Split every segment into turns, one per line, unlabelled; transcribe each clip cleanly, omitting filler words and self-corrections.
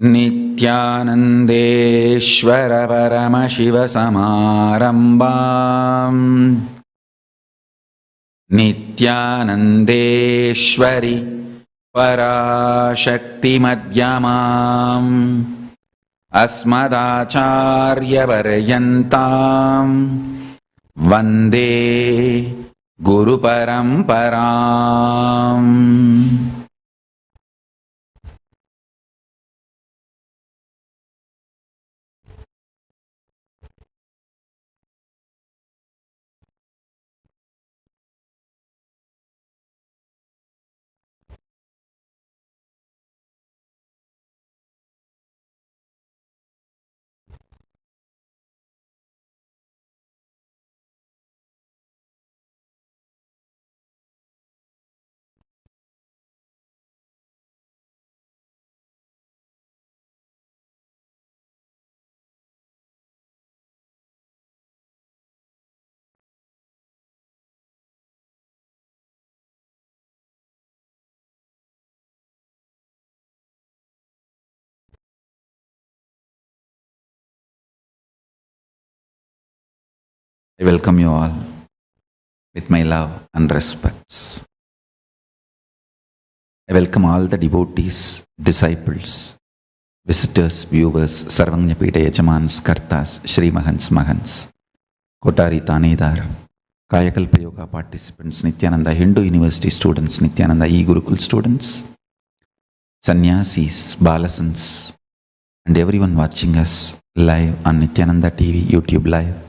नित्यानन्देश्वर परमशिवसमारम्भाम् नित्यानन्देश्वरि पराशक्तिमध्यमाम् अस्मदाचार्यपर्यन्ताम् वन्दे गुरुपरम्पराम्. I welcome you all with my love and respects. I welcome all the devotees, disciples, visitors, viewers, Sarvanyapita Yajamans, Kartas, Shri Mahans, Mahans, Kotari Tanedar, Kayakalpa Yoga participants, Nityananda Hindu University students, Nityananda E-Gurukul students, Sannyasis, Balasans, and everyone watching us live on Nityananda TV, YouTube Live,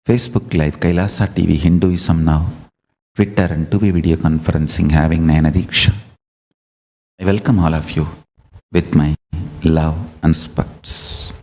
Facebook Live, Kailasa TV, Hinduism Now, Twitter and 2 video conferencing having Nayana Diksha. I welcome all of you with my love and respects.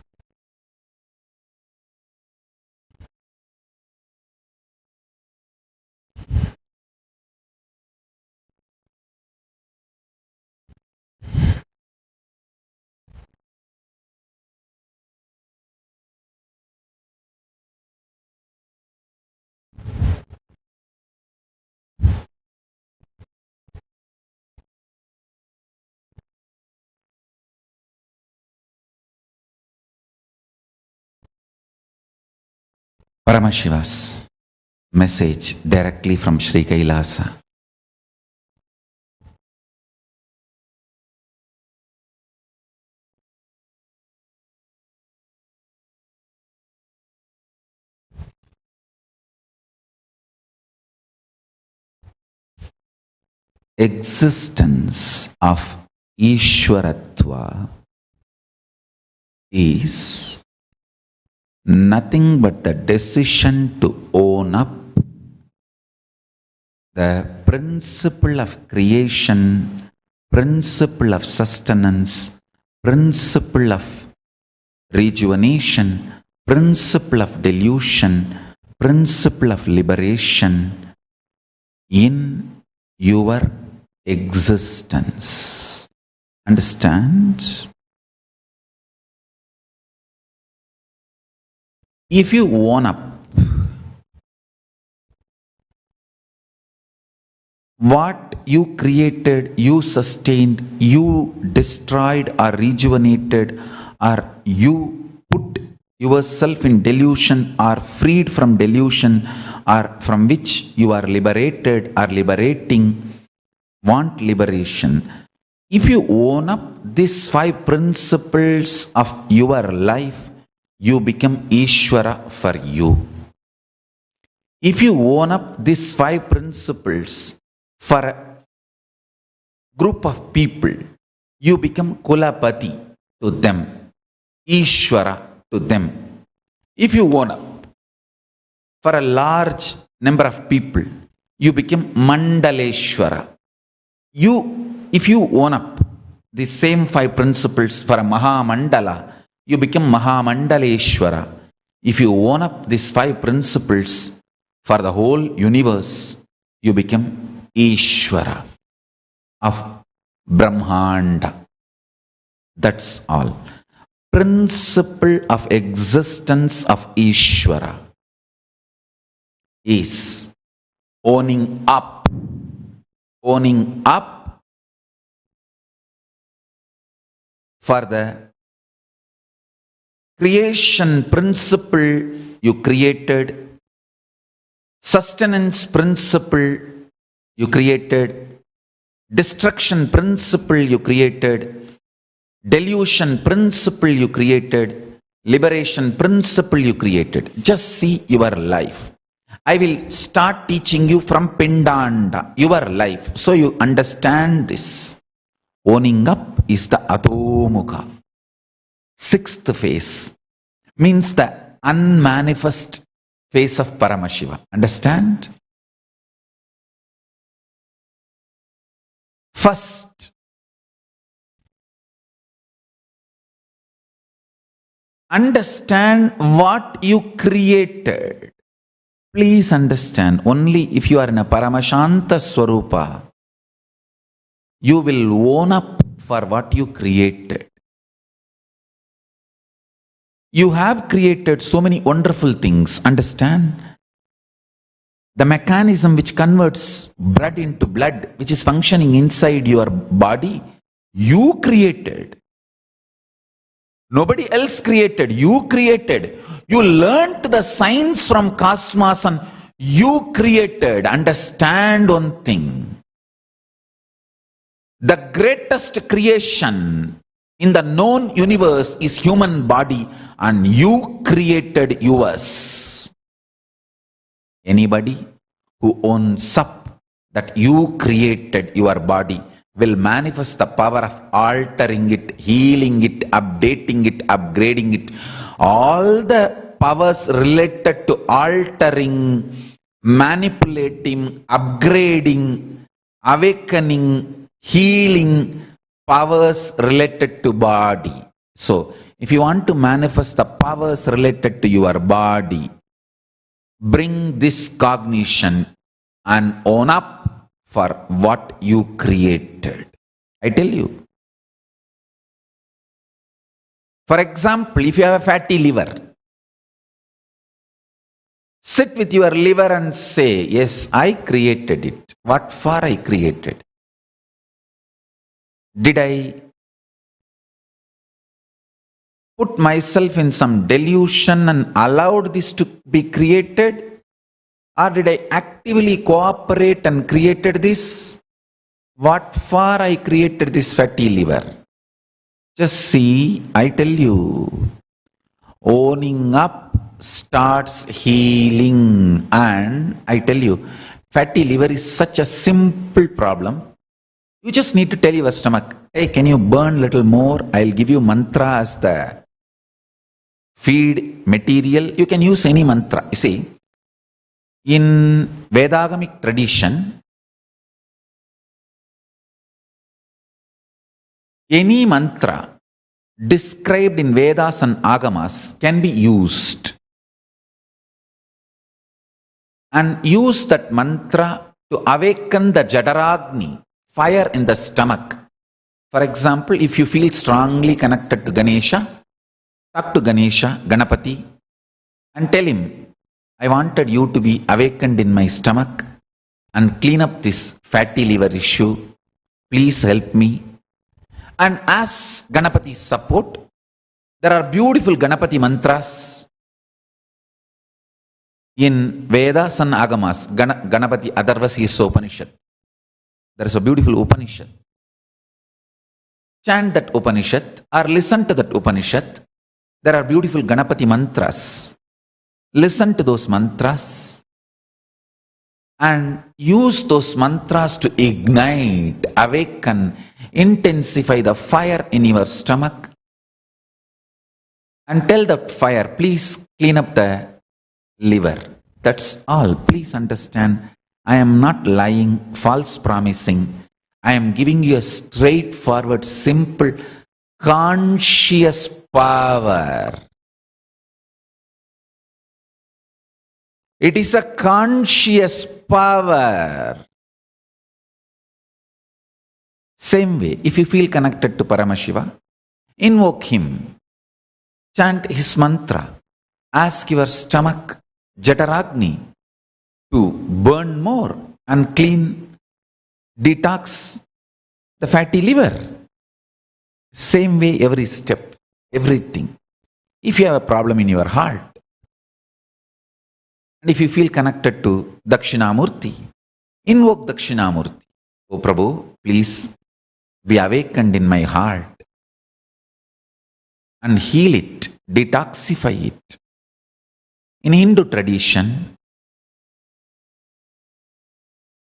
Paramashiva's message directly from Sri Kailasa. Existence of Ishwaratva is nothing but the decision to own up the principle of creation, principle of sustenance, principle of rejuvenation, principle of delusion, principle of liberation in your existence. Understand? If you own up what you created, you sustained, you destroyed or rejuvenated, or you put yourself in delusion or freed from delusion, or from which you are liberated or liberating, want liberation. If you own up these 5 principles of your life, you become Ishvara for you. If you own up these 5 principles for a group of people, you become Kulapati to them, Ishvara to them. If you own up for a large number of people, you become Mandaleshwara. If you own up the same 5 principles for a Mahamandala, you become Mahamandaleshwara. If you own up these 5 principles for the whole universe, you become Ishvara of Brahmanda. That's all. Principle of existence of Ishvara is owning up for the creation principle you created, sustenance principle you created, destruction principle you created, delusion principle you created, liberation principle you created. Just see your life. I will start teaching you from Pindanda, your life, so you understand this. Owning up is the Adhomukha. Sixth phase means the unmanifest face of Paramashiva. Understand? First, understand what you created. Please understand, only if you are in a Paramashanta Swarupa, you will own up for what you created. You have created so many wonderful things, understand? The mechanism which converts blood into blood, which is functioning inside your body, you created. Nobody else created, you created. You learnt the science from cosmos and you created. Understand one thing. The greatest creation in the known universe is human body, and you created yours. Anybody who owns up that you created your body will manifest the power of altering it, healing it, updating it, upgrading it. All the powers related to altering, manipulating, upgrading, awakening, healing, powers related to body. So, if you want to manifest the powers related to your body, bring this cognition and own up for what you created. I tell you. For example, if you have a fatty liver, sit with your liver and say, yes, I created it. What for I created? Did I put myself in some delusion and allowed this to be created? Or did I actively cooperate and created this? What for I created this fatty liver? Just see, I tell you, owning up starts healing. And I tell you, fatty liver is such a simple problem. You just need to tell your stomach, hey, can you burn little more? I'll give you mantra as the feed material. You can use any mantra. You see, in Vedagamic tradition, any mantra described in Vedas and Agamas can be used. And use that mantra to awaken the Jadaragni, fire in the stomach. For example, if you feel strongly connected to Ganesha, talk to Ganesha, Ganapati, and tell him, I wanted you to be awakened in my stomach and clean up this fatty liver issue. Please help me. And as Ganapati's support, there are beautiful Ganapati mantras in Vedas and Agamas. Ganapati Atharvasirsa Upanishad. There is a beautiful Upanishad. Chant that Upanishad or listen to that Upanishad. There are beautiful Ganapati mantras. Listen to those mantras and use those mantras to ignite, awaken, intensify the fire in your stomach. And tell that fire, please clean up the liver. That's all. Please understand, I am not lying, false promising. I am giving you a straightforward, simple, conscious power. It is a conscious power. Same way, if you feel connected to Paramashiva, invoke him. Chant his mantra. Ask your stomach, Jataragni, to burn more and clean, detox the fatty liver. Same way, every step, everything. If you have a problem in your heart, and if you feel connected to Dakshinamurti, invoke Dakshinamurti. Oh Prabhu, please be awakened in my heart and heal it, detoxify it. In Hindu tradition,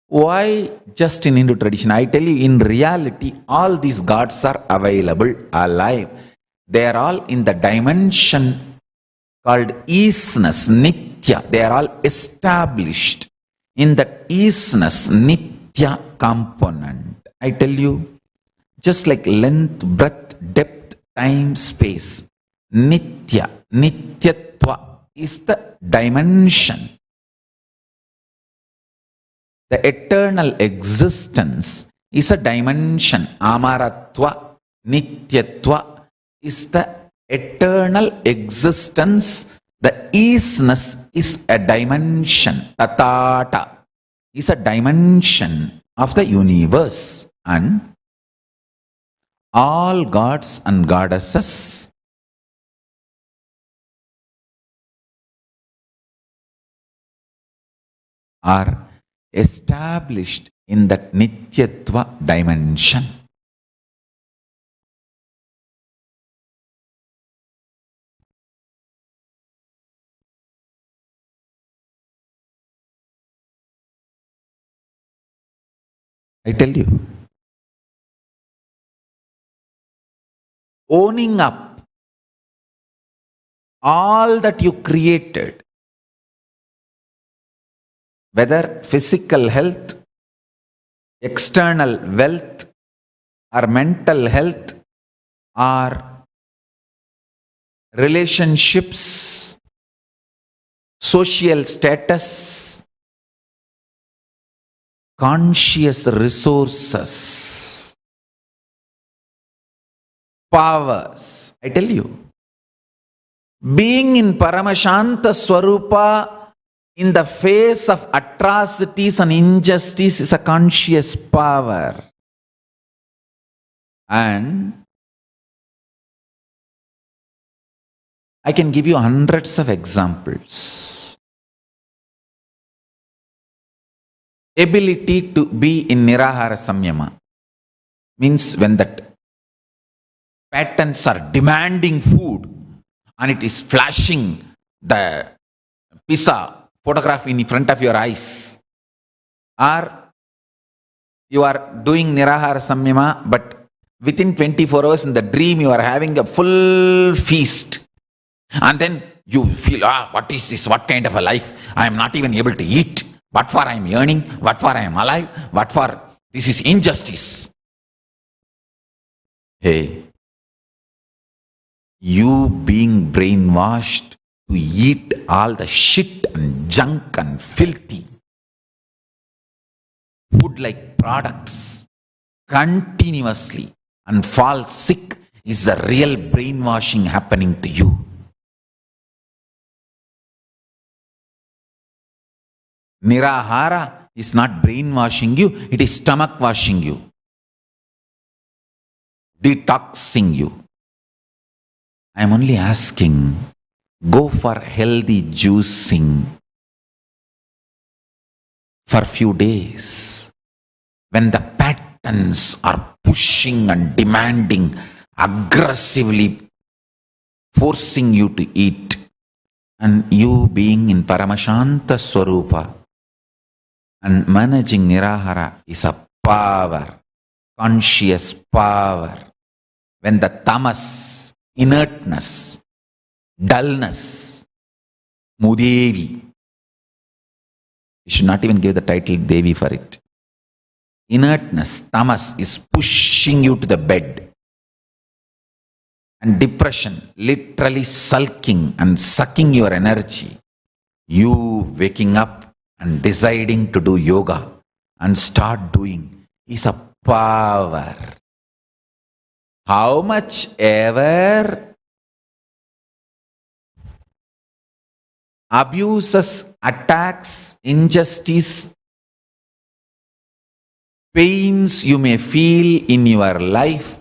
why just in Hindu tradition? I tell you, in reality, all these gods are available, alive. They are all in the dimension called isness, nitya. They are all established in that isness, nitya component. I tell you, just like length, breadth, depth, time, space, nitya, nityatva is the dimension. The eternal existence is a dimension. Amaratva, nityatva is the eternal existence. The isness is a dimension. Tatata is a dimension of the universe. And all gods and goddesses are established in that nityatva dimension. I tell you, owning up all that you created, whether physical health, external wealth, or mental health, or relationships, social status, conscious resources, powers. I tell you, being in Paramashanta Swarupa in the face of atrocities and injustice is a conscious power. And I can give you hundreds of examples. Ability to be in Nirahara Samyama means when that patterns are demanding food and it is flashing the pizza photograph in front of your eyes, or you are doing Nirahara Samyama, but within 24 hours in the dream you are having a full feast, and then you feel, what is this, what kind of a life, I am not even able to eat, what for I am yearning, what for I am alive, what for, this is injustice. Hey, you being brainwashed to eat all the shit and junk and filthy food-like products continuously and fall sick is the real brainwashing happening to you. Nirahara is not brainwashing you, it is stomach washing you, detoxing you. I am only asking, go for healthy juicing for few days. When the patterns are pushing and demanding, aggressively forcing you to eat, and you being in Paramashanta Swarupa and managing Nirahara is a power, conscious power. When the tamas, inertness, dullness, Mudevi, we should not even give the title Devi for it. Inertness, tamas is pushing you to the bed. And depression, literally sulking and sucking your energy. You waking up and deciding to do yoga and start doing is a power. How much ever abuses, attacks, injustice, pains you may feel in your life,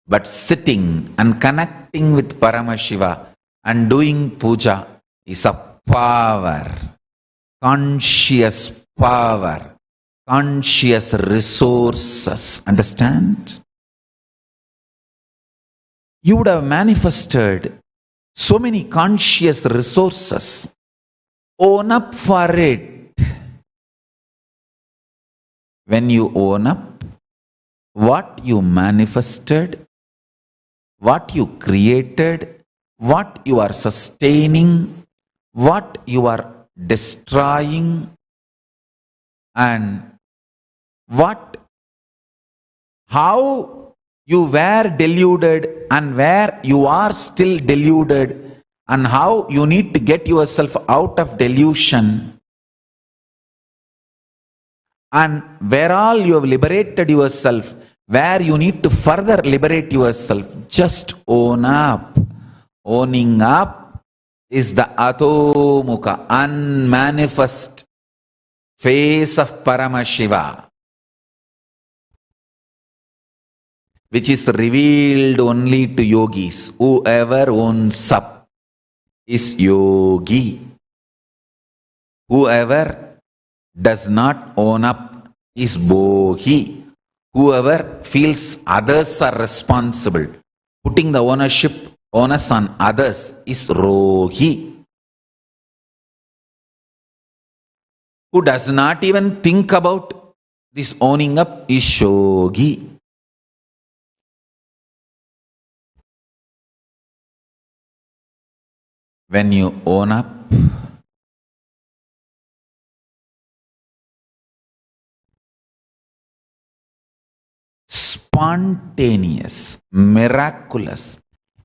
But sitting and connecting with Paramashiva and doing puja is a power, conscious power, conscious resources. Understand? You would have manifested so many conscious resources. Own up for it. When you own up, what you manifested, what you created, what you are sustaining, what you are destroying, and how you were deluded and where you are still deluded, and how you need to get yourself out of delusion, and where all you have liberated yourself, where you need to further liberate yourself. Just own up. Owning up is the Atomukha, unmanifest face of Paramashiva, which is revealed only to yogis. Whoever owns up is yogi. Whoever does not own up is bohi. Whoever feels others are responsible, putting the onus on others, is rohi. Who does not even think about this owning up is shogi. When you own up, spontaneous, miraculous,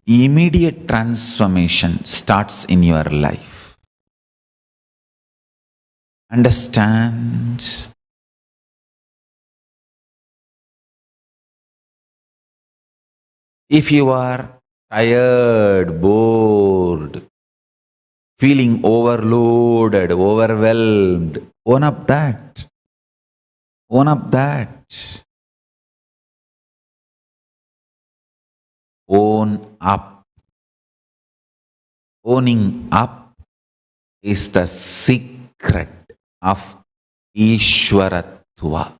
immediate transformation starts in your life. Understand? If you are tired, bored, feeling overloaded, overwhelmed, own up that. Own up that. Own up. Owning up is the secret of Ishwaratva.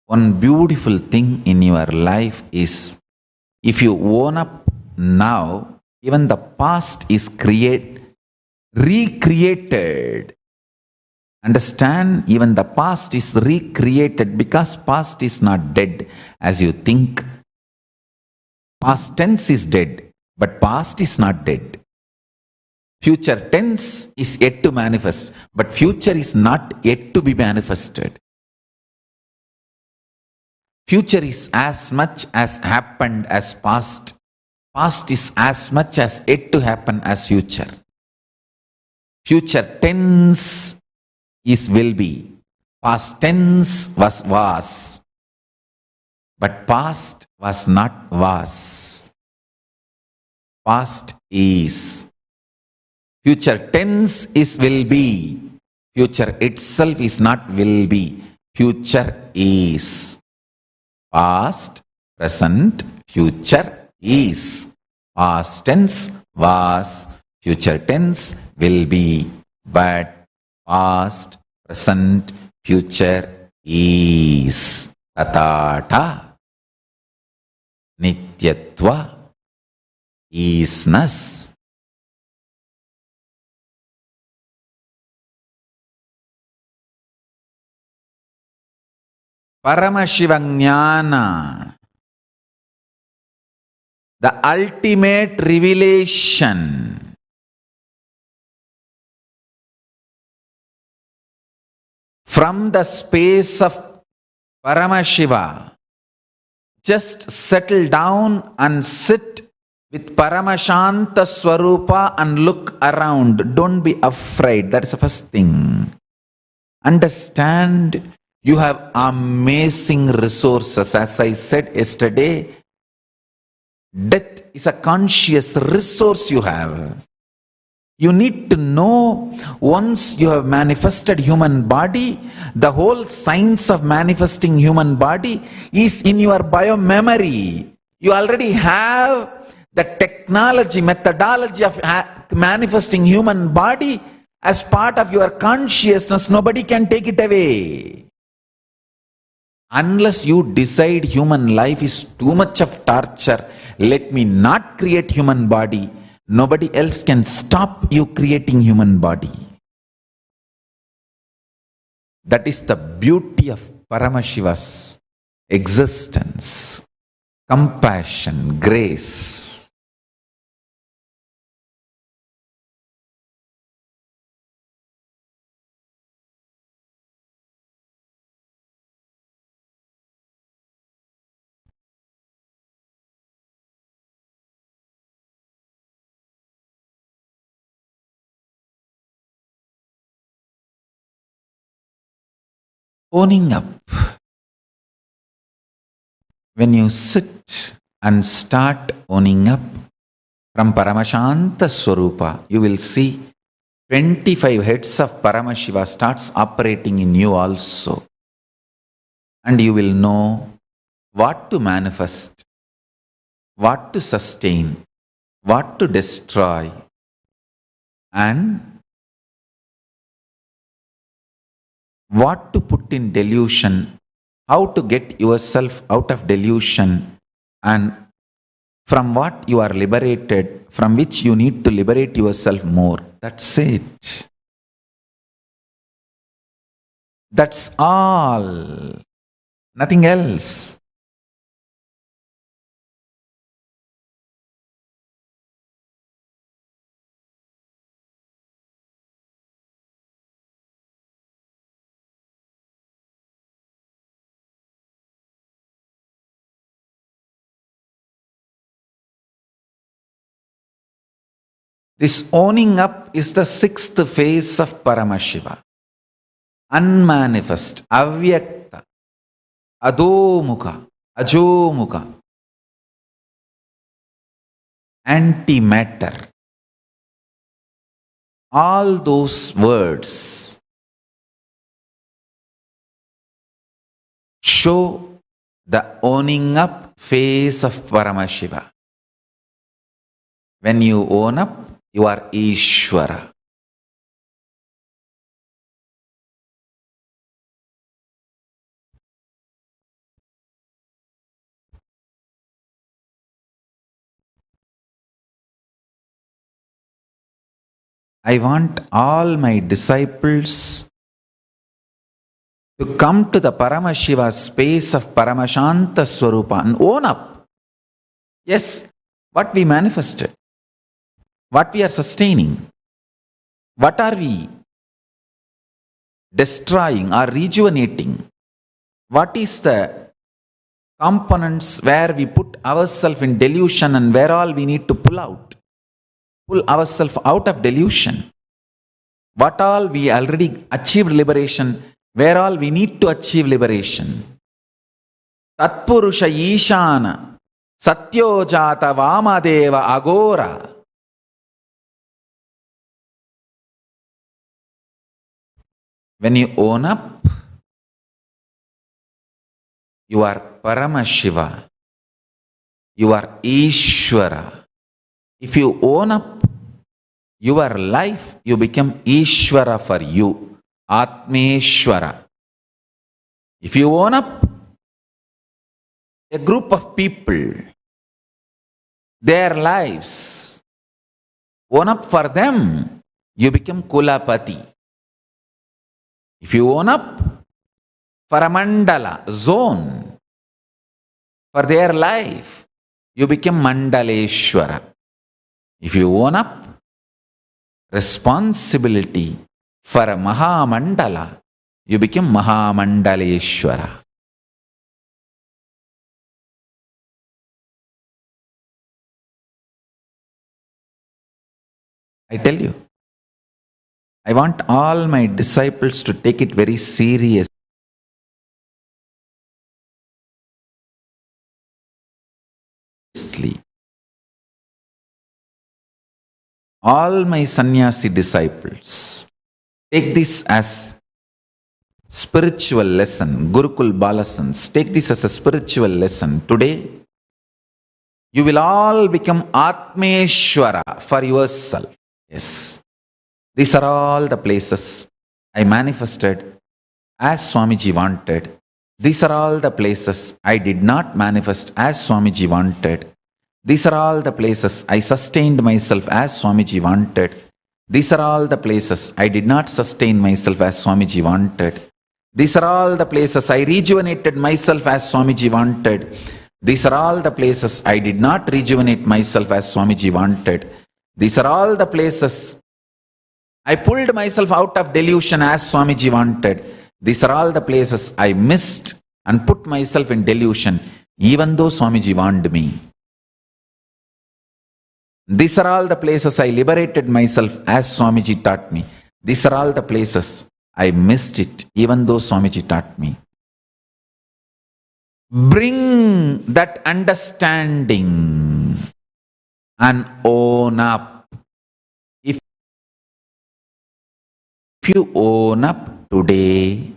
One beautiful thing in your life is, if you own up now, even the past is recreated. Understand? Even the past is recreated, because past is not dead as you think. Past tense is dead, but past is not dead. Future tense is yet to manifest, but future is not yet to be manifested. Future is as much as happened as past. Past is as much as yet to happen as future. Future tense is will be. Past tense was. But past was not was. Past is. Future tense is will be. Future itself is not will be. Future is. Past, present, future is. Past tense was. Future tense will be. But past, present, future is. Tatata. Nityatva. Isness. Paramashiva-jnana, the ultimate revelation, from the space of Paramashiva. Just settle down and sit with Paramashanta Swarupa and look around. Don't be afraid. That's the first thing. Understand, you have amazing resources. As I said yesterday, death is a conscious resource you have. You need to know once you have manifested human body, the whole science of manifesting human body is in your biomemory. You already have the technology, methodology of manifesting human body as part of your consciousness. Nobody can take it away. Unless you decide human life is too much of torture, let me not create human body, nobody else can stop you creating human body. That is the beauty of Paramashiva's existence, compassion, grace. Owning up. When you sit and start owning up from Paramashanta Swarupa, you will see 25 heads of Paramashiva starts operating in you also. And you will know what to manifest, what to sustain, what to destroy, and what to put in delusion, how to get yourself out of delusion, and from what you are liberated, from which you need to liberate yourself more. That's it. That's all. Nothing else. This owning up is the sixth phase of Paramashiva. Unmanifest, avyakta, adomukha, ajomukha, antimatter. All those words show the owning up phase of Paramashiva. When you own up, you are Ishvara. I want all my disciples to come to the Paramashiva space of Paramashanta Swarupa and own up. Yes, what we manifested, what we are sustaining, what are we destroying or rejuvenating, what is the components where we put ourselves in delusion and where all we need to pull ourselves out of delusion. What all we already achieved liberation, where all we need to achieve liberation. Tatpurusha Ishana, Satyojata Vamadeva Agora. When you own up, you are Paramashiva, you are Ishvara. If you own up your life, you become Ishvara for you, Atmeshwara. If you own up a group of people, their lives, own up for them, you become Kulapati. If you own up for a mandala, zone, for their life, you become Mandaleshwara. If you own up responsibility for a Mahamandala, you become Mahamandaleshwara. I tell you, I want all my disciples to take it very seriously. All my sannyasi disciples, take this as spiritual lesson. Gurukul Balasans, take this as a spiritual lesson. Today, you will all become Atmeshwara for yourself. Yes. These are all the places I manifested as Swamiji wanted. These are all the places I did not manifest as Swamiji wanted. These are all the places I sustained myself as Swamiji wanted. These are all the places I did not sustain myself as Swamiji wanted. These are all the places I rejuvenated myself as Swamiji wanted. These are all the places I did not rejuvenate myself as Swamiji wanted. These are all the places I pulled myself out of delusion as Swamiji wanted. These are all the places I missed and put myself in delusion even though Swamiji warned me. These are all the places I liberated myself as Swamiji taught me. These are all the places I missed it even though Swamiji taught me. Bring that understanding and own up. If you own up today,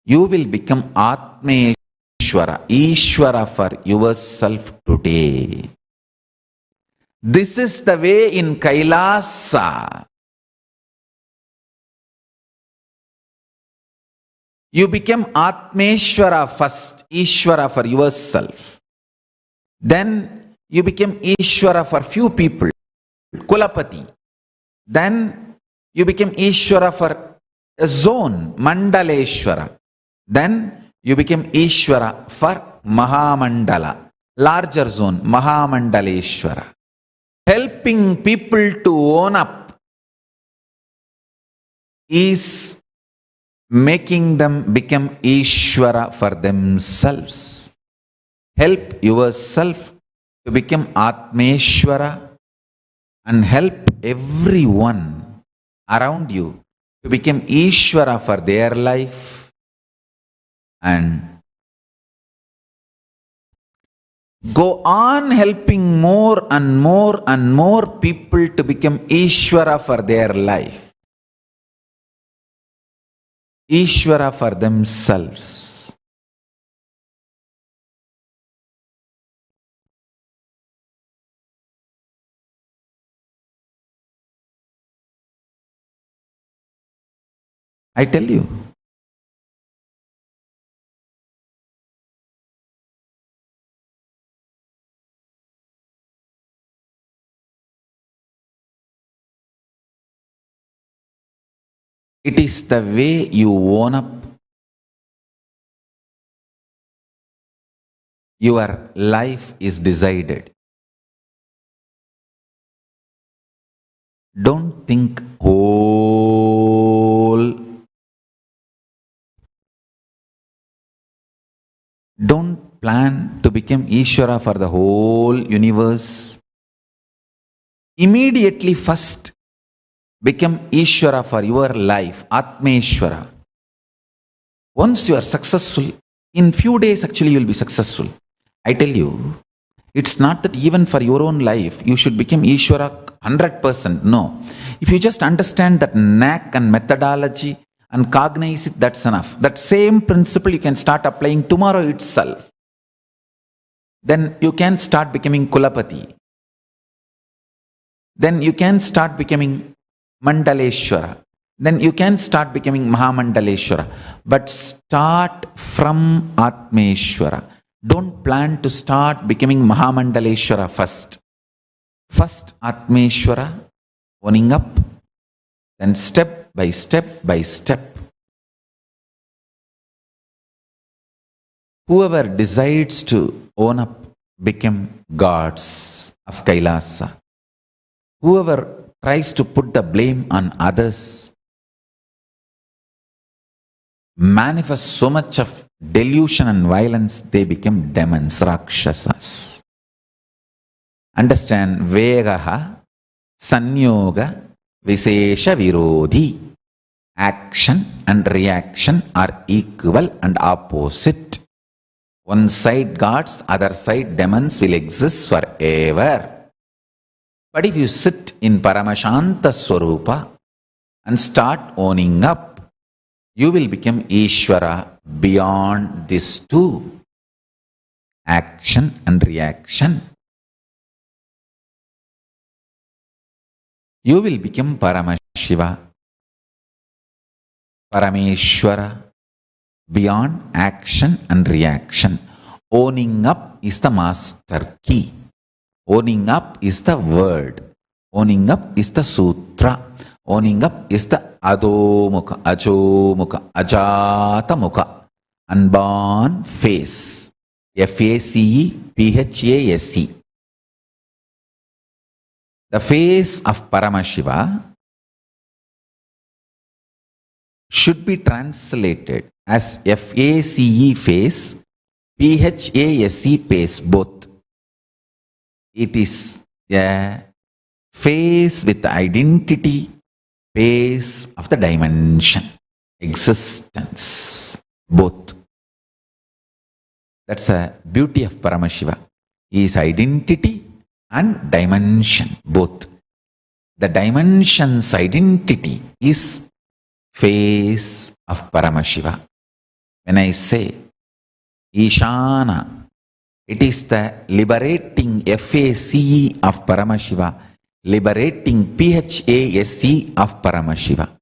you will become Atmeshwara, Ishwara for yourself today. This is the way in Kailasa. You become Atmeshwara first, Ishwara for yourself. Then you become Ishwara for few people, Kulapati. Then you become Ishwara for a zone, Mandaleshwara. Then you become Ishwara for Mahamandala, larger zone, Mahamandaleshwara. Helping people to own up is making them become Ishwara for themselves. Help yourself to become Atmeshwara and help everyone around you to become Ishwara for their life, and go on helping more and more and more people to become Ishwara for their life. Ishwara for themselves. I tell you, it is the way you own up. Your life is decided. Don't think whole. Don't plan to become Ishvara for the whole universe. Immediately first become Ishvara for your life, Atmeshwara. Once you are successful, in few days actually you will be successful. I tell you, it's not that even for your own life you should become Ishvara 100%. No. If you just understand that knack and methodology and cognize it, that's enough. That same principle you can start applying tomorrow itself. Then you can start becoming Kulapati. Then you can start becoming Mandaleshwara. Then you can start becoming Mahamandaleshwara. But start from Atmeshwara. Don't plan to start becoming Mahamandaleshwara first. First Atmeshwara, owning up, then step by step by step. Whoever decides to own up become gods of Kailasa. Whoever tries to put the blame on others manifest so much of delusion and violence, they become demons, Rakshasas. Understand, Vegaha, Sanyoga, Visesha Virodhi. Action and reaction are equal and opposite. One side gods, other side demons will exist forever. But if you sit in Paramashanta Swarupa and start owning up, you will become Ishvara beyond these two, action and reaction. You will become Paramashiva, Parameshwara, beyond action and reaction. Owning up is the master key. Owning up is the word. Owning up is the sutra. Owning up is the Adhomukha, Ajomukha, Ajatamukha, unborn face. FACE, The face of Paramashiva should be translated as FACE face, PHASE face, both. It is a face with identity, face of the dimension, existence, both. That's a beauty of Paramashiva. He is identity and dimension, both. The dimension's identity is face of Paramashiva. When I say Ishana, it is the liberating FACE of Paramashiva, liberating PHASE of Paramashiva.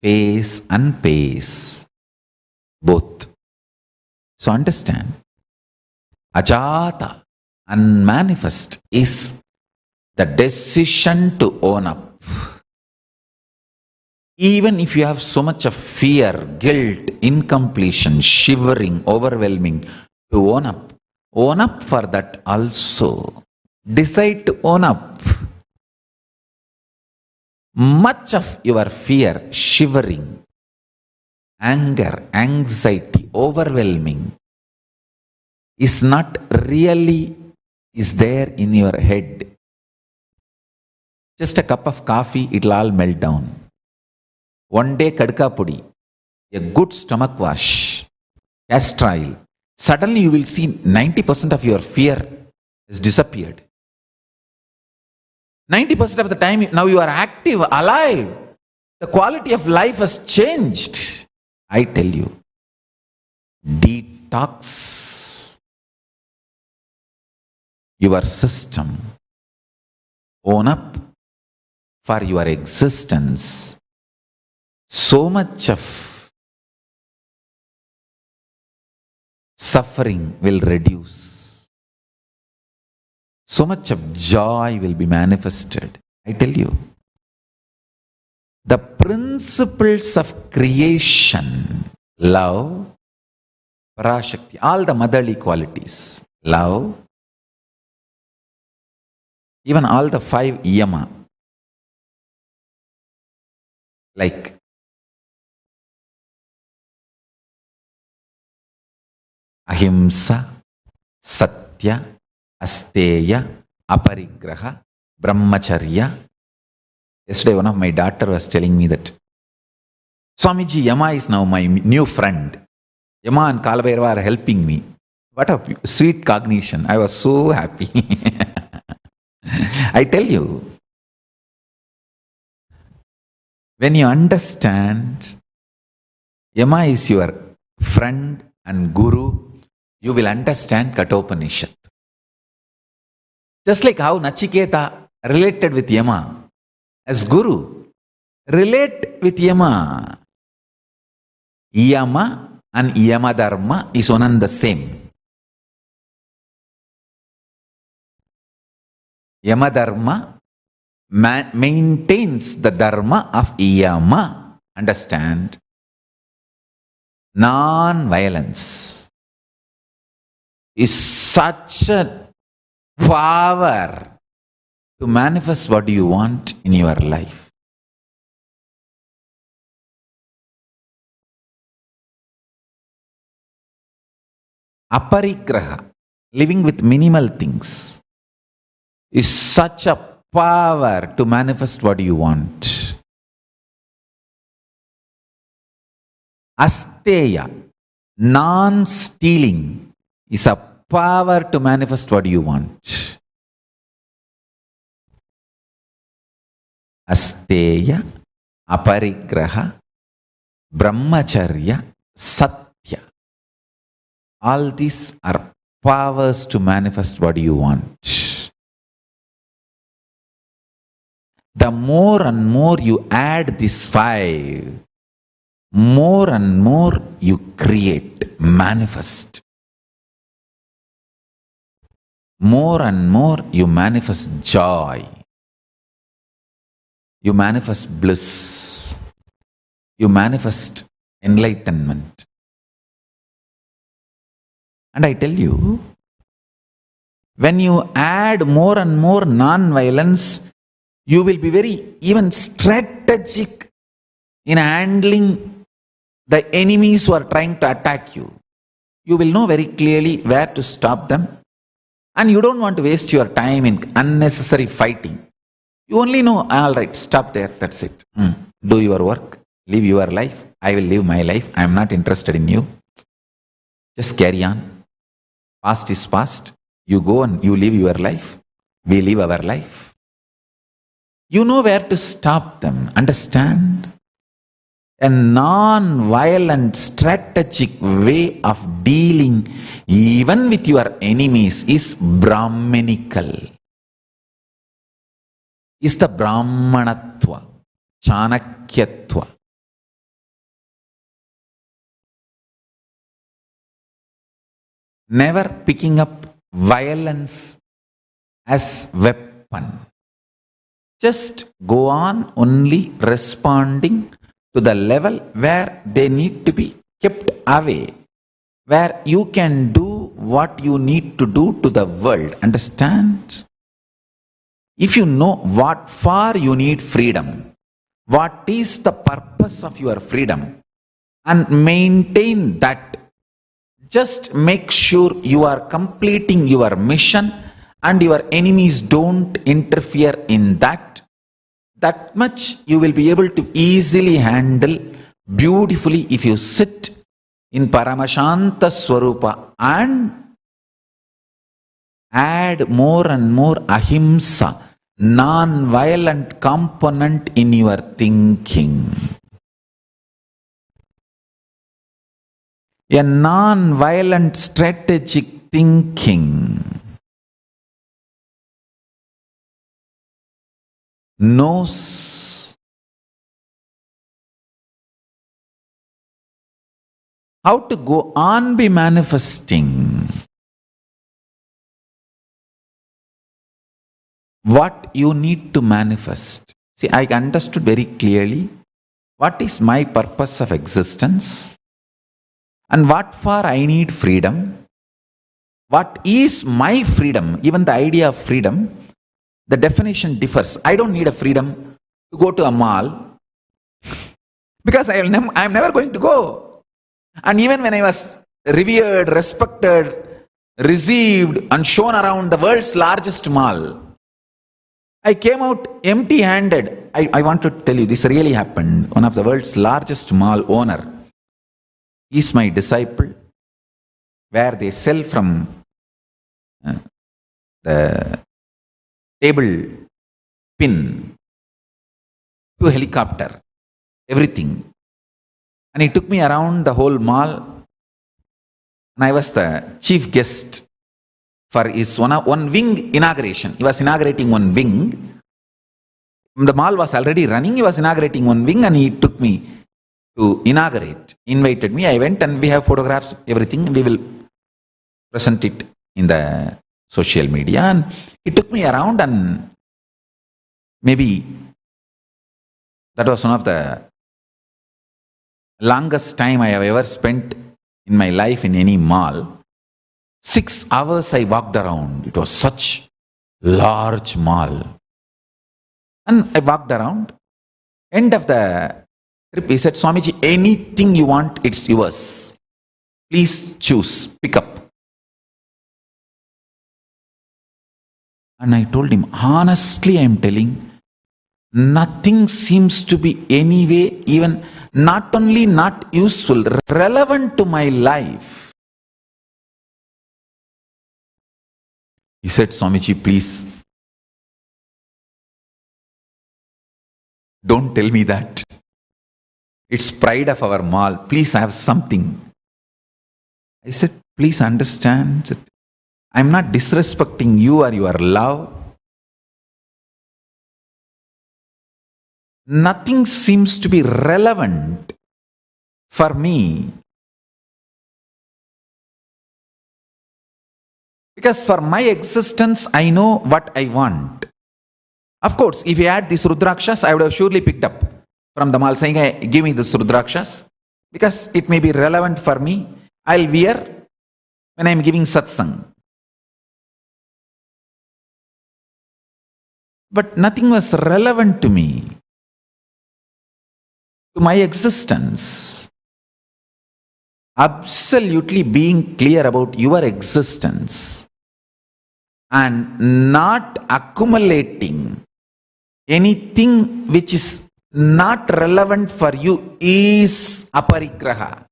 Face and pace, both. So understand, Ajata, unmanifest, is the decision to own up. Even if you have so much of fear, guilt, incompletion, shivering, overwhelming, to own up for that also. Decide to own up. Much of your fear, shivering, anger, anxiety, overwhelming is not really is there in your head. Just a cup of coffee, it'll all melt down. One day kadka pudi, a good stomach wash, castor oil, suddenly you will see 90% of your fear has disappeared. 90% of the time, now you are active, alive. The quality of life has changed. I tell you, detox your system. Own up for your existence. So much of suffering will reduce. So much of joy will be manifested. I tell you, the principles of creation, love, Parashakti, all the motherly qualities, love, even all the 5 yama, like ahimsa, satya, asteya, aparigraha, brahmacharya. Yesterday one of my daughter was telling me that Swamiji, Yama is now my new friend. Yama and Kalabhairava are helping me. What a sweet cognition. I was so happy. I tell you, when you understand Yama is your friend and guru, you will understand Kathopanishad. Just like how Nachiketa related with Yama as guru, relate with Yama. Yama and Yama Dharma is one and the same. Yama Dharma maintains the Dharma of Yama. Understand? Non-violence is such a power to manifest what you want in your life. Aparigraha, living with minimal things, is such a power to manifest what you want. Asteya, non-stealing, is a power to manifest what you want. asteya, aparigraha, brahmacharya, satya. All these are powers to manifest what you want. The more and more you add these 5, more and more you create, manifest. More and more you manifest joy. You manifest bliss. You manifest enlightenment. And I tell you, when you add more and more non-violence, you will be very even strategic in handling the enemies who are trying to attack you. You will know very clearly where to stop them. And you don't want to waste your time in unnecessary fighting. You only know, all right, stop there, that's it. Do your work, live your life. I will live my life. I am not interested in you. Just carry on. Past is past. You go and you live your life. We live our life. You know where to stop them. Understand? A non-violent, strategic way of dealing even with your enemies is Brahmanical. Is the Brahmanatva, Chanakyatva. Never picking up violence as weapon. Just go on only responding to the level where they need to be kept away, where you can do what you need to do to the world. Understand? If you know what for you need freedom, what is the purpose of your freedom, and maintain that, just make sure you are completing your mission and your enemies don't interfere in that. That much you will be able to easily handle beautifully if you sit in Paramashanta Swarupa and add more and more ahimsa, non-violent component in your thinking. A non-violent strategic thinking knows how to go on be manifesting what you need to manifest. See, I understood very clearly what is my purpose of existence and what for I need freedom. What is my freedom? Even the idea of freedom, the definition differs. I don't need a freedom to go to a mall because I'm never going to go. And even when I was revered, respected, received and shown around the world's largest mall, I came out empty-handed. I want to tell you, this really happened. One of the world's largest mall owner is my disciple, where they sell from the table pin to helicopter, everything. And he took me around the whole mall, and I was the chief guest for his one wing inauguration. He was inaugurating one wing. The mall was already running. He was inaugurating one wing, and he took me to inaugurate. Invited me. I went, and we have photographs, everything. We will present it in the social media. And he took me around, and maybe that was one of the longest time I have ever spent in my life in any mall. 6 hours I walked around. It was such large mall. And I walked around. End of the trip, he said, Swamiji, anything you want, it's yours. Please choose, pick up. And I told him, honestly, I am telling, nothing seems to be anyway, even not only not useful, relevant to my life. He said, Swamiji, please Don't tell me that. It's pride of our mall. Please have something. I said, please understand that I'm not disrespecting you or your love. Nothing seems to be relevant for me. Because for my existence, I know what I want. Of course, if you had these Rudrakshas, I would have surely picked up from the mall saying, hey, give me this Rudrakshas. Because it may be relevant for me. I'll wear when I'm giving satsang. But nothing was relevant to me, to my existence. Absolutely being clear about your existence and not accumulating anything which is not relevant for you is aparigraha.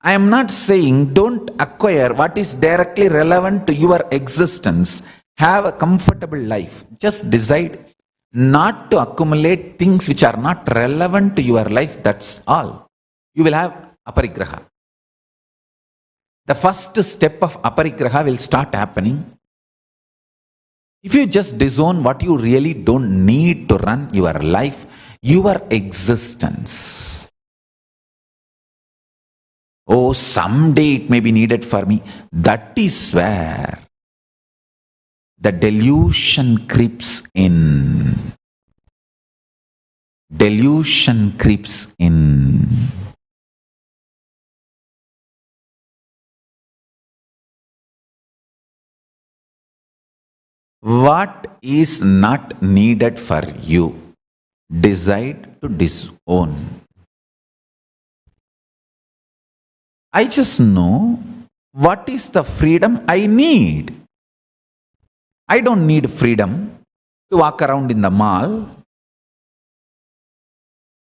I am not saying don't acquire what is directly relevant to your existence. Have a comfortable life. Just decide not to accumulate things which are not relevant to your life. That's all. You will have aparigraha. The first step of aparigraha will start happening. If you just disown what you really don't need to run your life, your existence. Oh, someday it may be needed for me. That is where the delusion creeps in. Delusion creeps in. What is not needed for you, decide to disown. I just know what is the freedom I need. I don't need freedom to walk around in the mall.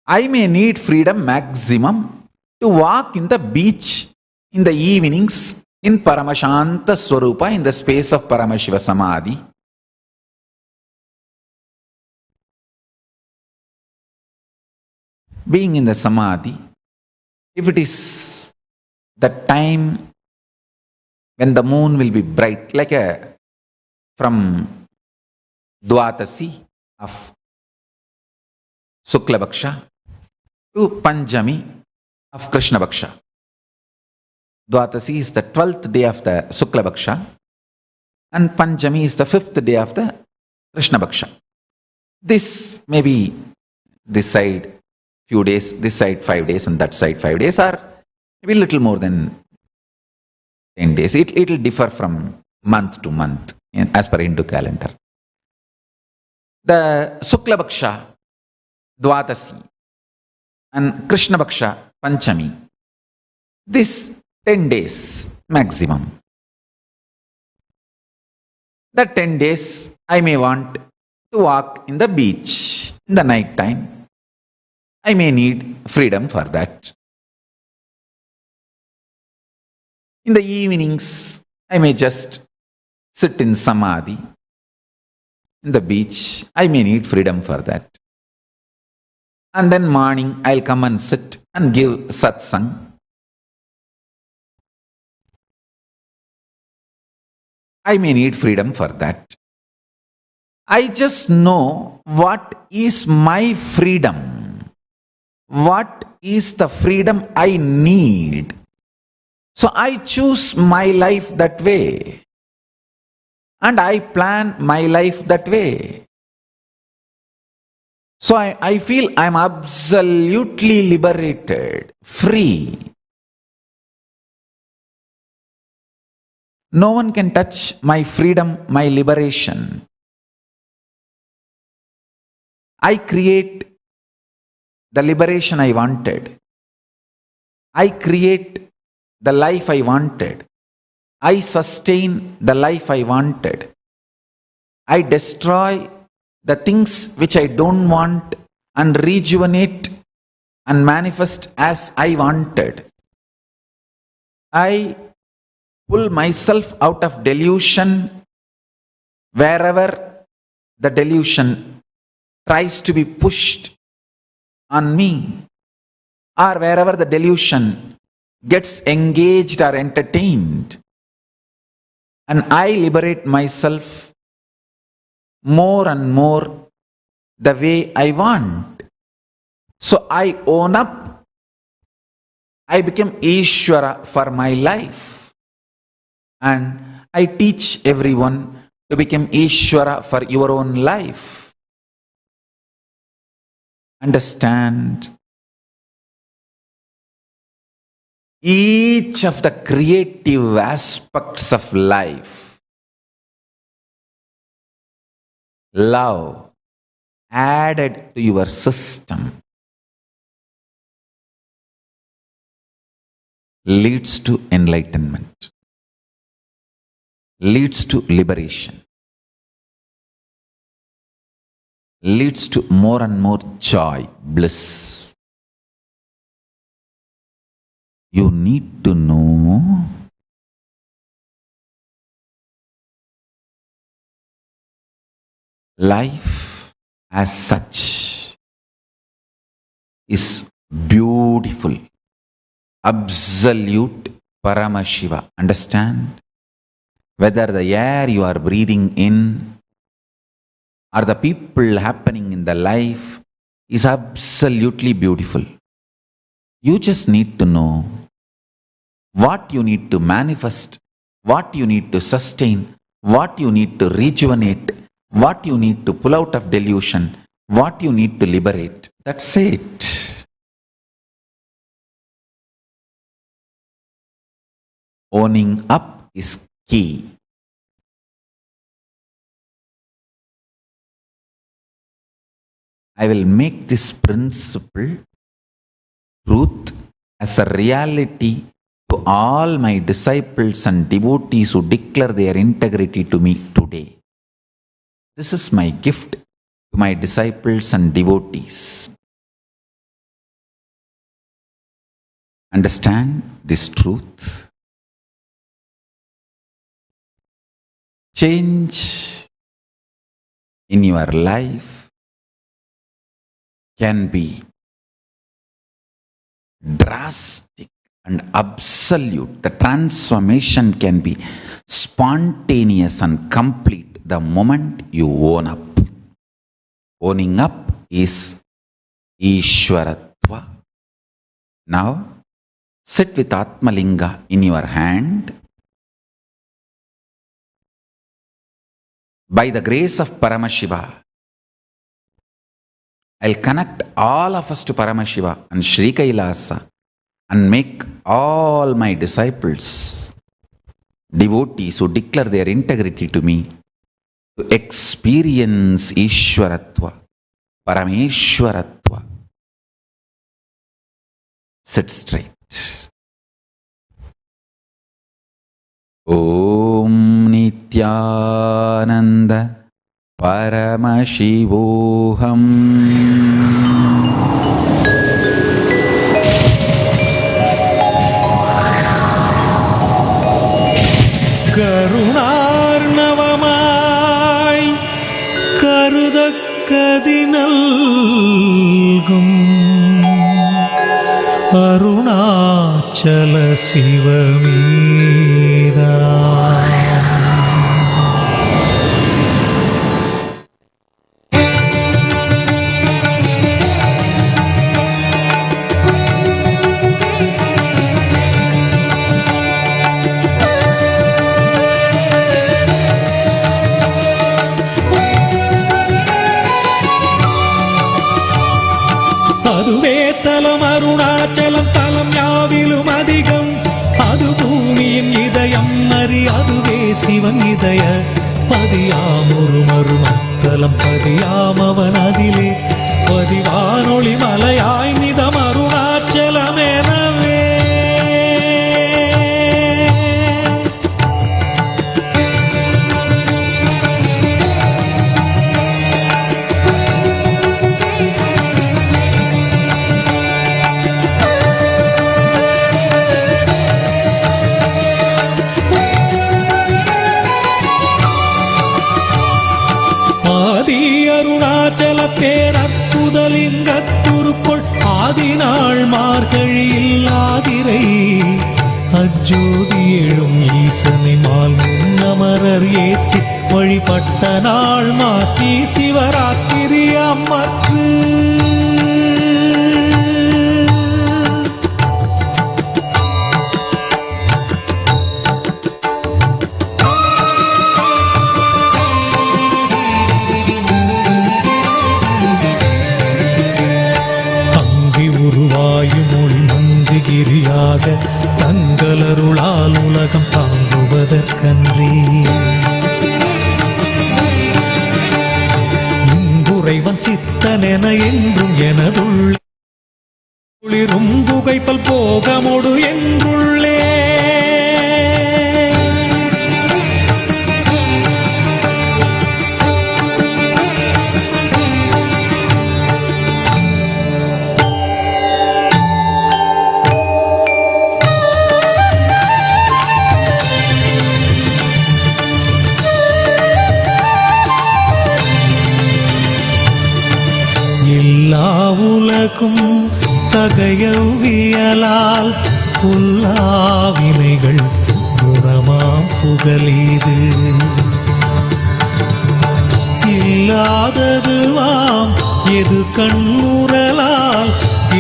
I may need freedom maximum to walk in the beach in the evenings in Paramashanta Swarupa, in the space of Paramashiva Samadhi. Being in the Samadhi, if it is the time when the moon will be bright, like from Dvatasi of Shukla Bhaksha to Panjami of Krishna Bhaksha. Dvatasi is the 12th day of the Shukla Bhaksha and Panjami is the 5th day of the Krishna Bhaksha. This may be this side few days, this side 5 days and that side 5 days, or maybe a little more than 10 days. It will differ from month to month as per Hindu calendar. The Shukla Bhaksha, Dvatasi, and Krishna Bhaksha, Panchami, this 10 days maximum. That 10 days I may want to walk in the beach in the night time. I may need freedom for that. In the evenings, I may just sit in Samadhi. In the beach, I may need freedom for that. And then morning, I'll come and sit and give satsang. I may need freedom for that. I just know what is my freedom. What is the freedom I need? So I choose my life that way. And I plan my life that way. So I feel I'm absolutely liberated, free. No one can touch my freedom, my liberation. I create the liberation I wanted. I create the life I wanted. I sustain the life I wanted. I destroy the things which I don't want and rejuvenate and manifest as I wanted. I pull myself out of delusion wherever the delusion tries to be pushed on me, or wherever the delusion gets engaged or entertained, and I liberate myself more and more the way I want. So I own up. I become Ishvara for my life. And I teach everyone to become Ishvara for your own life. Understand? Each of the creative aspects of life, love added to your system, leads to enlightenment, leads to liberation, leads to more and more joy, bliss. You need to know life as such is beautiful, absolute Paramashiva. Understand? Whether the air you are breathing in or the people happening in the life is absolutely beautiful. You just need to know what you need to manifest, what you need to sustain, what you need to rejuvenate, what you need to pull out of delusion, what you need to liberate. That's it. Owning up is key. I will make this principle, truth, as a reality to all my disciples and devotees who declare their integrity to me today. This is my gift to my disciples and devotees. Understand this truth. Change in your life can be drastic and absolute. The transformation can be spontaneous and complete the moment you own up. Owning up is Ishwaratva. Now, sit with Atmalinga in your hand. By the grace of Paramashiva, I'll connect all of us to Paramashiva and Sri Kailasa and make all my disciples, devotees who declare their integrity to me, to experience Ishwaratva, Parameshwaratva. Sit straight. Om Nityananda Paramashivoham.
கருணார்ணவமாய் கருதக்கதினல்கும் Arunachal சிவமீதா. அதுவே தலம் அருணாச்சலம் தலம் யாவிலும் அதிகம். அது பூமியின் இதயம் அறி அதுவே சிவன் இதய பதியாமொரு மருணத்தலம் பதியாம் அவன் அதிலே பதிவானொளி மலையாய் நிதம் அருணாச்சலமெனவே. அருணாச்சல பே அஜோதி எழும் ஈசனை மால் முன்னமரர் ஏற்றி வழிபட்ட நாள் மாசி சிவராத்திரி அம்மற்று கிரியாக தங்களருளால் உலகம் தாங்குவதற்கன்றி இங்குறைவன் சித்தனென என்றும் எனதுள்ளிரும் புகைப்பல் போகமொடு என்றுள்ளே எல்லா உலகும் தகையவியலால் புல்லாவினைகள் குணமாம் புகலீது இல்லாததுவாம் எது கண்ணுறலால்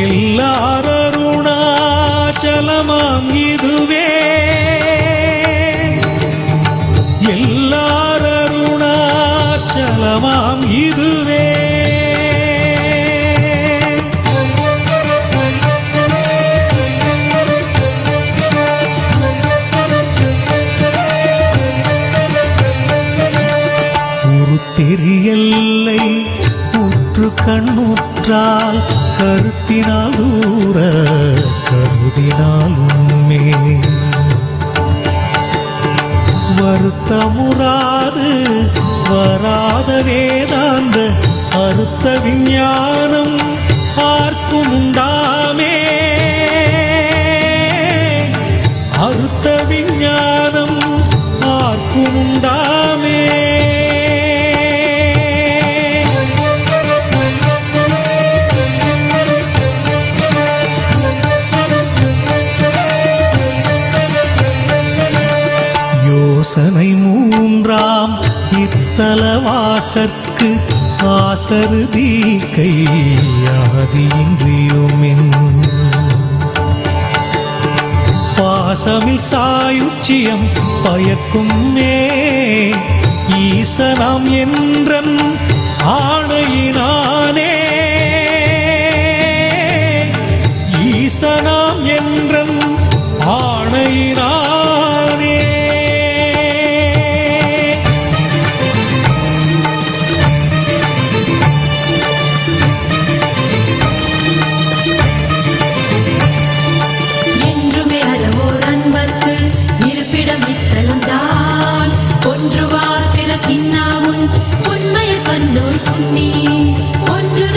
எல்லாரருணாச்சலமாம் இதுவே எல்லாரருணாச்சலமாம் இதுவே தெரியல்லை உற்று கண்ணுற்றால் கருத்தினால் தூர கருதினாலுமே வருத்தமுறாது வராத வேதாந்த அறுத்த விஞ்ஞானம் ஆர்க்கும் உண்டாமே அறுத்த விஞ்ஞானம் ஆர்க்கும் உண்டாமே யோசனை மூன்றாம் இத்தலவாசற்கு ஆசருதி கையாதியின்றியுமின் பாசமில் சாயுச்சியம் பயக்கும் ஈசனாம் என்றன் ஆணையினானே ஈசனாம் என்றன் ஆணையினானே
இருப்பிடம் இத்தலம் தான் ஒன்றுவார் பிற கின்னாமுன் உண்மையை கண்டோய் குன்னி ஒன்று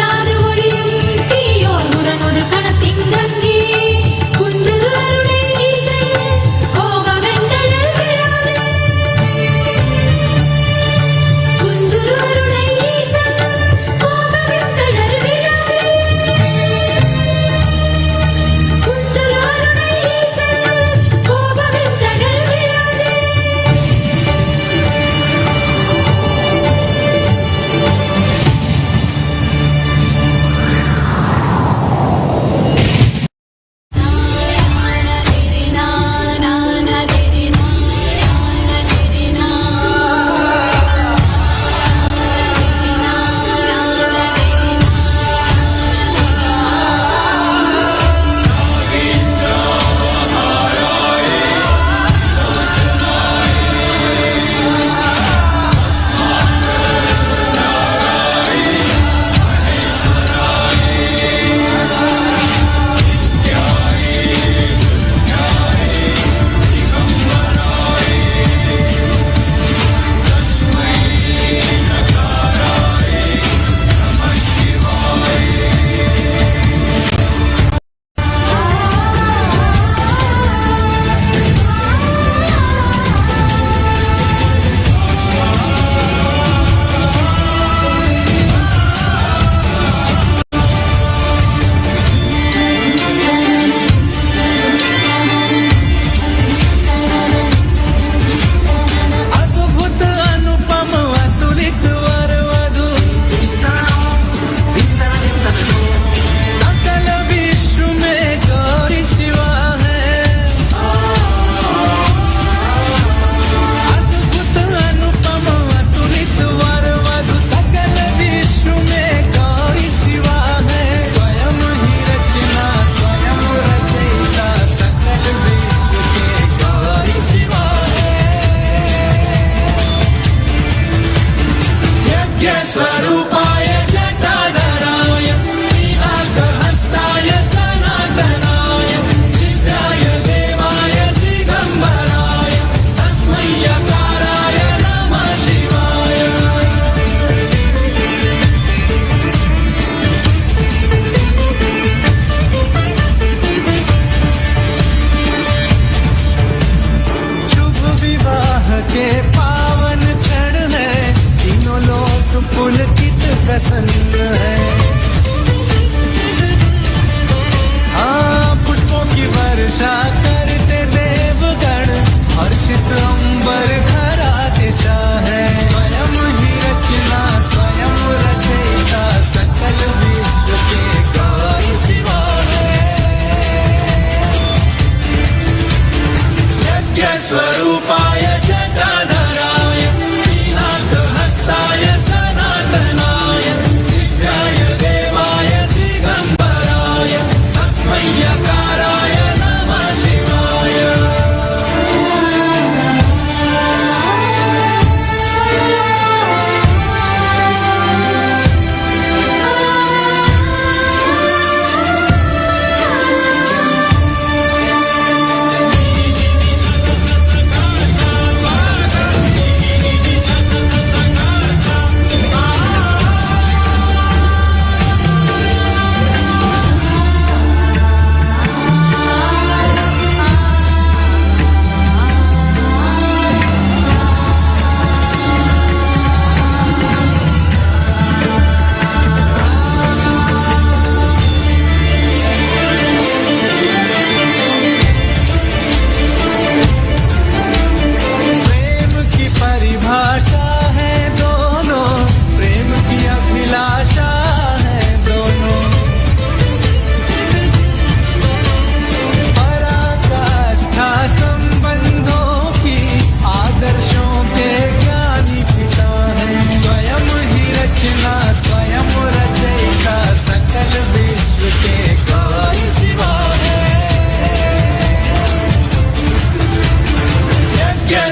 यज्ञस्वरूपाय जटाधराय मीनाकहस्ताय सनातनाय दिव्याय देवाय दिगम्बराय तस्मै यकाराय नमः शिवाय।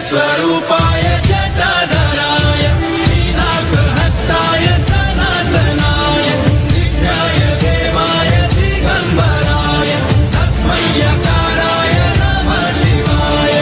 स्वरूपाय जटाधराय मीनाकहस्ताय सनातनाय दिव्याय देवाय दिगम्बराय तस्मै यकाराय नमः शिवाय।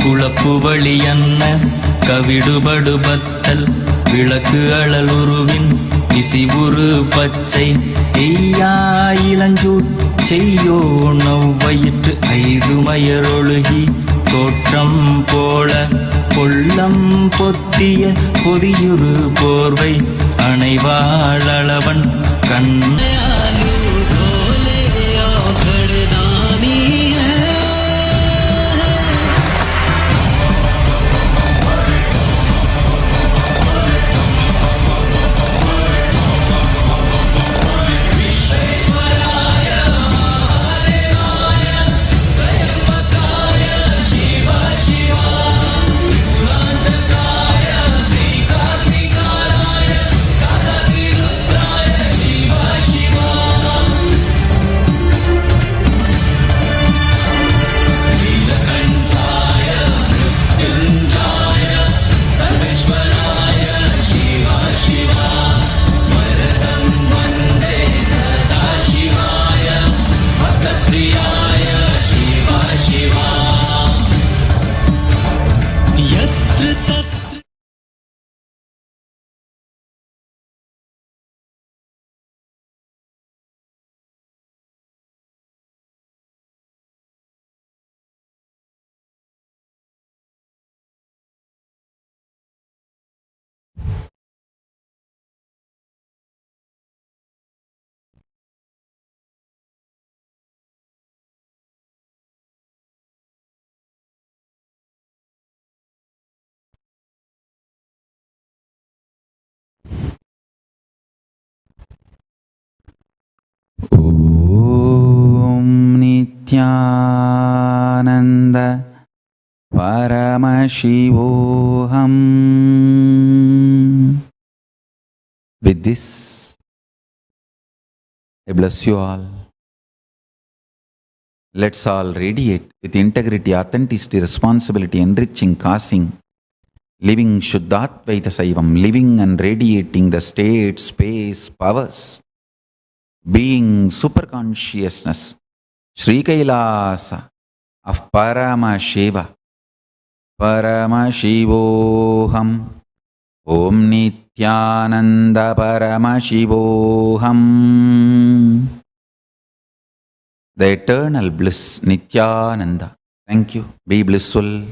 குழப்புவழியன்ன கவிடுபடுபத்தல் விளக்கு அழலுருவின் இசிவுரு பச்சை எய்யாயிலஞ்சூட் செய்யோ நவ்வயிற்று ஐதுமயரொழுகி தோற்றம் போல கொள்ளம் பொத்திய பொதியுரு போர்வை அணைவாழவன் கண்
Shiva
Nityananda Paramashivoham. With this, I bless you all. Let's all radiate with integrity, authenticity, responsibility, enriching, causing, living Shuddhatvaita Saivam, living and radiating the state, space, powers, being superconsciousness, Sri Kailasa of Paramashiva, Paramashivoham, Om Nityananda Paramashivoham. The eternal bliss, Nityananda. Thank you. Be blissful.